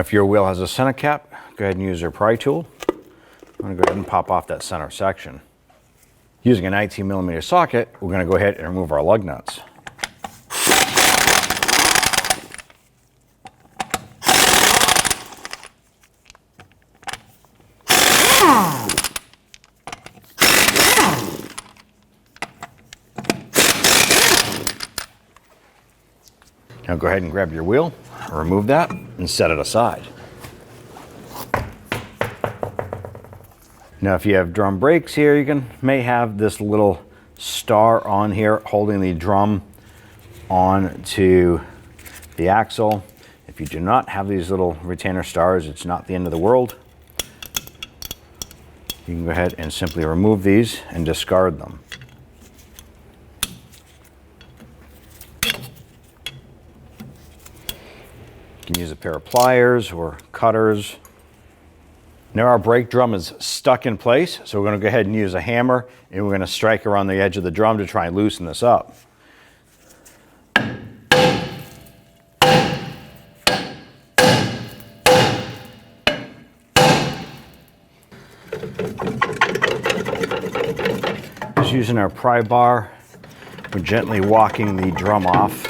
Now if your wheel has a center cap, go ahead and use your pry tool. I'm going to go ahead and pop off that center section. Using a 19mm socket, we're going to go ahead and remove our lug nuts. Now go ahead and grab your wheel, remove that, and set it aside. Now if you have drum brakes here, you may have this little star on here holding the drum onto the axle. If you do not have these little retainer stars, it's not the end of the world. You can go ahead and simply remove these and discard them. You can use a pair of pliers or cutters. Now our brake drum is stuck in place, so we're going to go ahead and use a hammer and we're going to strike around the edge of the drum to try and loosen this up. Just using our pry bar, we're gently walking the drum off.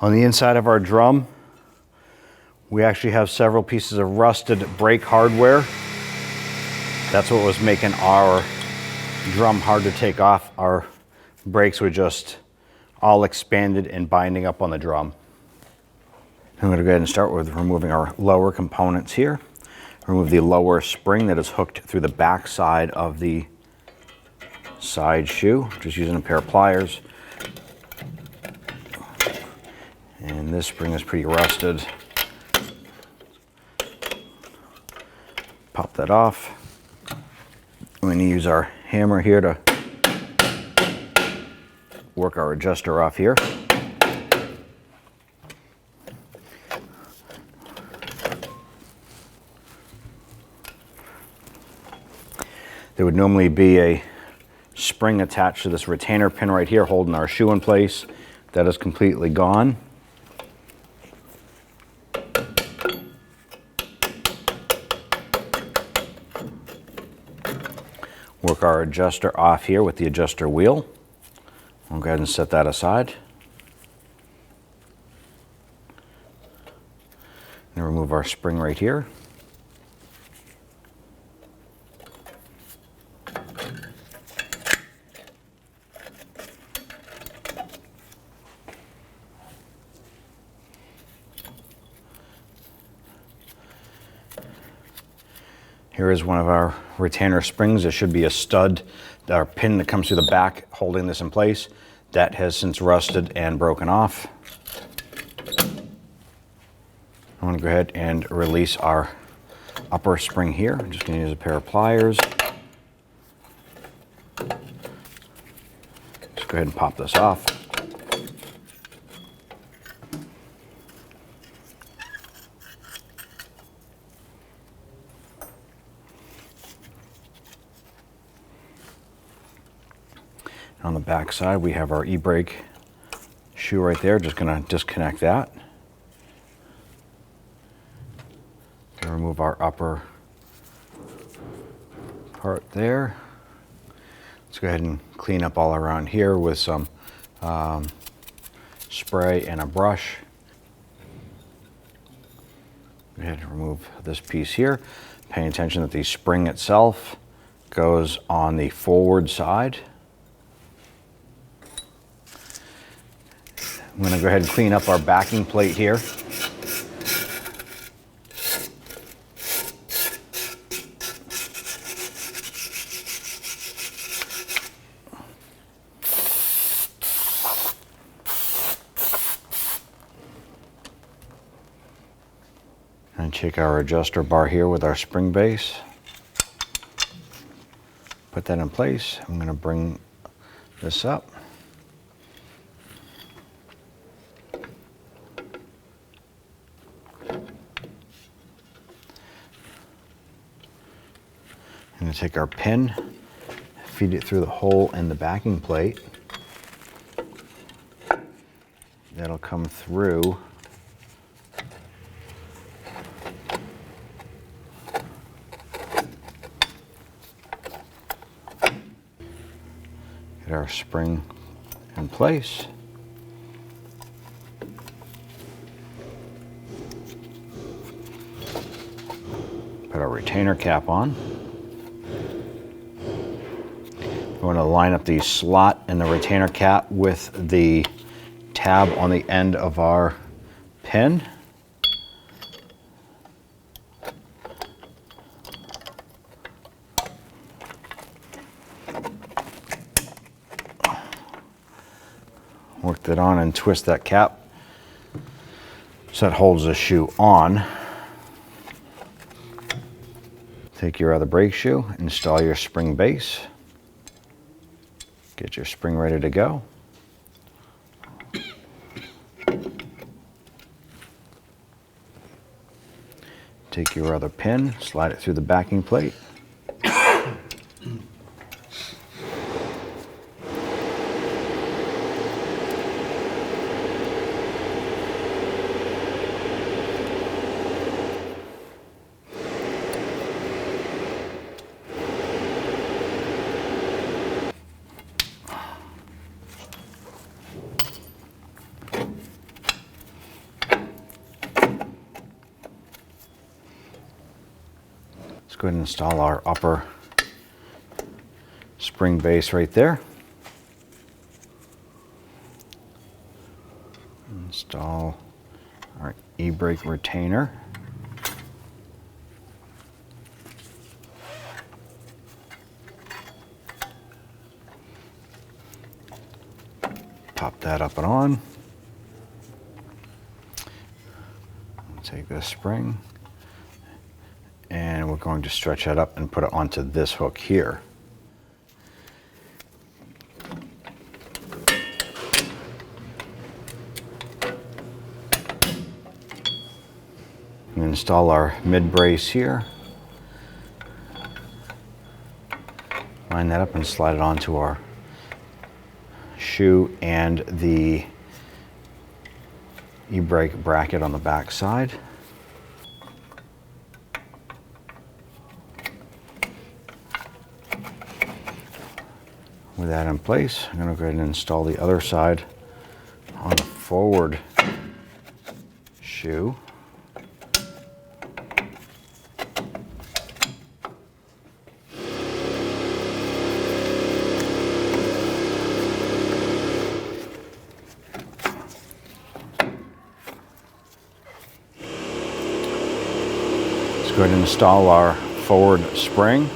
On the inside of our drum, we actually have several pieces of rusted brake hardware. That's what was making our drum hard to take off. Our brakes were just all expanded and binding up on the drum. I'm going to go ahead and start with removing our lower components here. Remove the lower spring that is hooked through the back side of the side shoe, just using a pair of pliers. And this spring is pretty rusted. Pop that off. We're going to use our hammer here to work our adjuster off here. There would normally be a spring attached to this retainer pin right here holding our shoe in place. That is completely gone. Work our adjuster off here with the adjuster wheel. We'll go ahead and set that aside. And remove our spring right here. Here is one of our retainer springs. There should be a stud or pin that comes through the back holding this in place. That has since rusted and broken off. I'm going to go ahead and release our upper spring here. I'm just going to use a pair of pliers. Just go ahead and pop this off. On the back side, we have our e-brake shoe right there. Just going to disconnect that. Gonna remove our upper part there. Let's go ahead and clean up all around here with some spray and a brush. Go ahead and remove this piece here. Paying attention that the spring itself goes on the forward side. I'm going to go ahead and clean up our backing plate here. And take our adjuster bar here with our spring base. Put that in place. I'm going to bring this up. I'm going to take our pin, feed it through the hole in the backing plate. That'll come through get our spring in place. Put our retainer cap on. We want to line up the slot in the retainer cap with the tab on the end of our pin. Work that on and twist that cap so it holds the shoe on. Take your other brake shoe, install your spring base. Get your spring ready to go. Take your other pin, slide it through the backing plate. Let's go ahead and install our upper spring base right there. Install our e-brake retainer. Pop that up and on. Take this spring and we're going to stretch that up and put it onto this hook here. And install our mid brace here. Line that up and slide it onto our shoe and the e-brake bracket on the back side. With that in place, I'm going to go ahead and install the other side on the forward shoe. Let's go ahead and install our forward spring.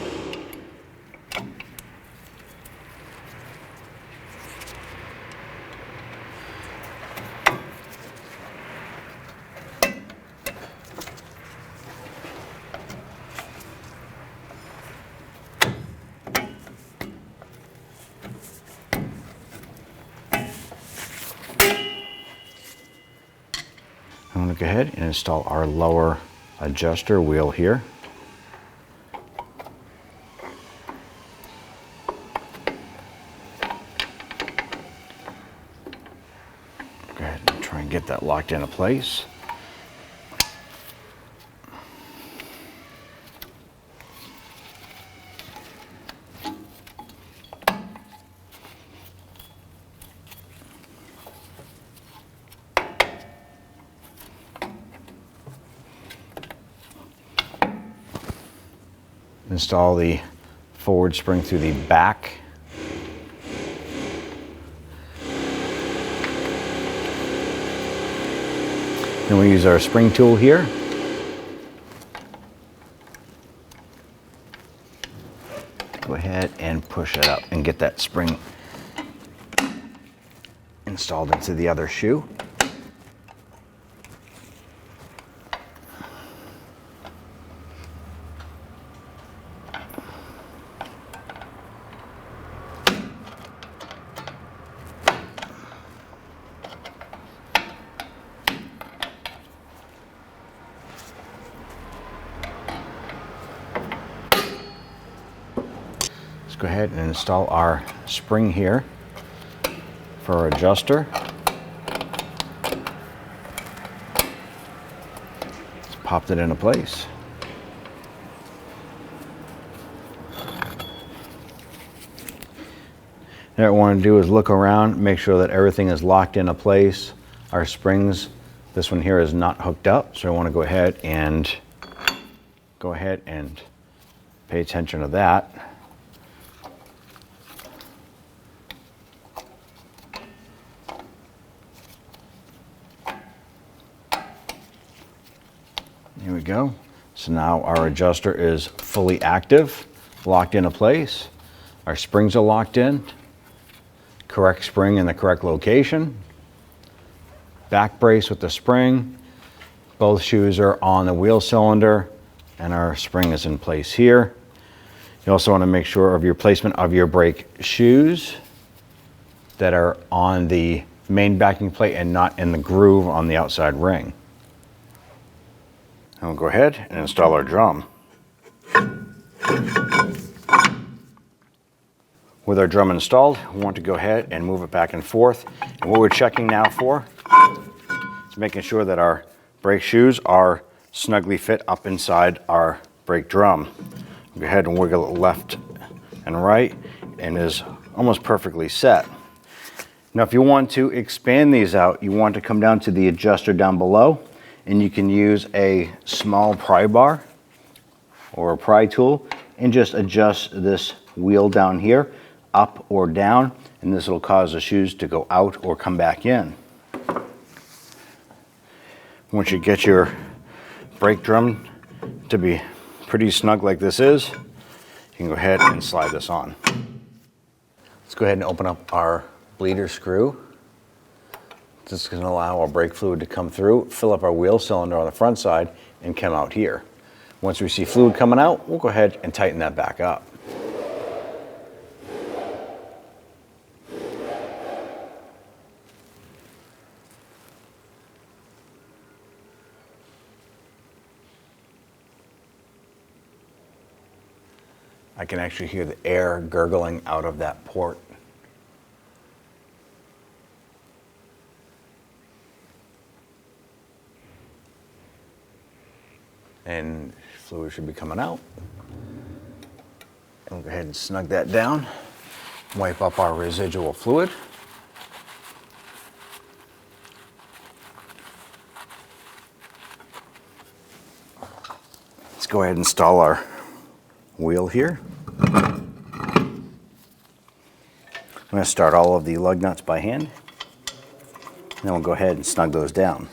I'm going to go ahead and install our lower adjuster wheel here. Go ahead and try and get that locked into place. Install the forward spring through the back. Then we use our spring tool here. Go ahead and push it up and get that spring installed into the other shoe. Let's go ahead and install our spring here for our adjuster. Just popped it into place. Now what I want to do is look around, make sure that everything is locked into place. Our springs, this one here is not hooked up, so I want to go ahead and pay attention to that. Here we go. So now our adjuster is fully active, locked into place. Our springs are locked in. Correct spring in the correct location. Back brace with the spring. Both shoes are on the wheel cylinder and our spring is in place here. You also want to make sure of your placement of your brake shoes that are on the main backing plate and not in the groove on the outside ring. And we'll go ahead and install our drum. With our drum installed, we want to go ahead and move it back and forth. And what we're checking now for is making sure that our brake shoes are snugly fit up inside our brake drum. We'll go ahead and wiggle it left and right, and is almost perfectly set. Now if you want to expand these out, you want to come down to the adjuster down below, and you can use a small pry bar or a pry tool and just adjust this wheel down here up or down, and this will cause the shoes to go out or come back in. Once you get your brake drum to be pretty snug like this is, you can go ahead and slide this on. Let's go ahead and open up our bleeder screw. This is going to allow our brake fluid to come through, fill up our wheel cylinder on the front side, and come out here. Once we see fluid coming out, we'll go ahead and tighten that back up. I can actually hear the air gurgling out of that port. And fluid should be coming out. And we'll go ahead and snug that down, wipe up our residual fluid. Let's go ahead and install our wheel here. I'm going to start all of the lug nuts by hand, and then we'll go ahead and snug those down.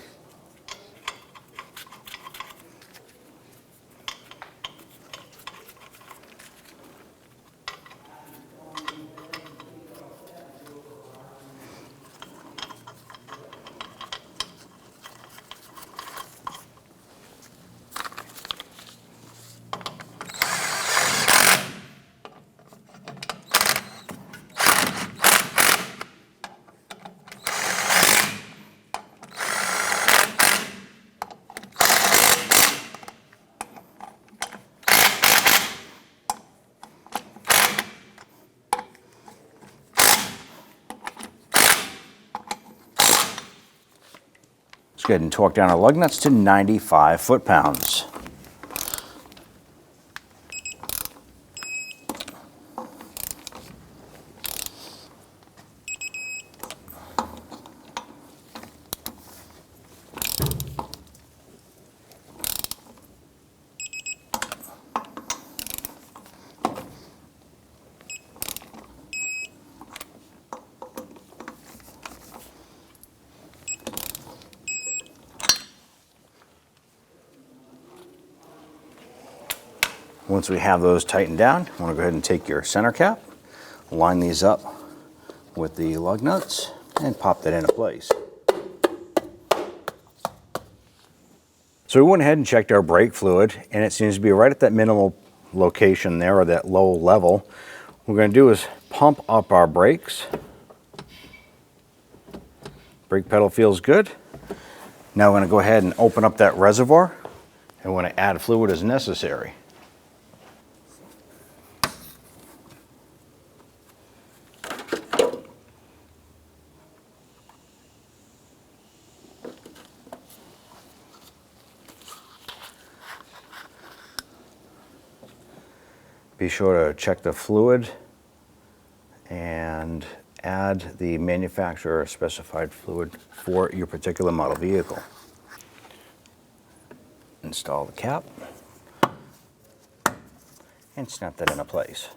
Let's go ahead and torque down our lug nuts to 95 foot-pounds. Once we have those tightened down, I want to go ahead and take your center cap, line these up with the lug nuts, and pop that into place. So we went ahead and checked our brake fluid, and it seems to be right at that minimal location there, or that low level. What we're going to do is pump up our brakes. Brake pedal feels good. Now we're going to go ahead and open up that reservoir, and we're going to add fluid as necessary. Be sure to check the fluid and add the manufacturer specified fluid for your particular model vehicle. Install the cap and snap that into place.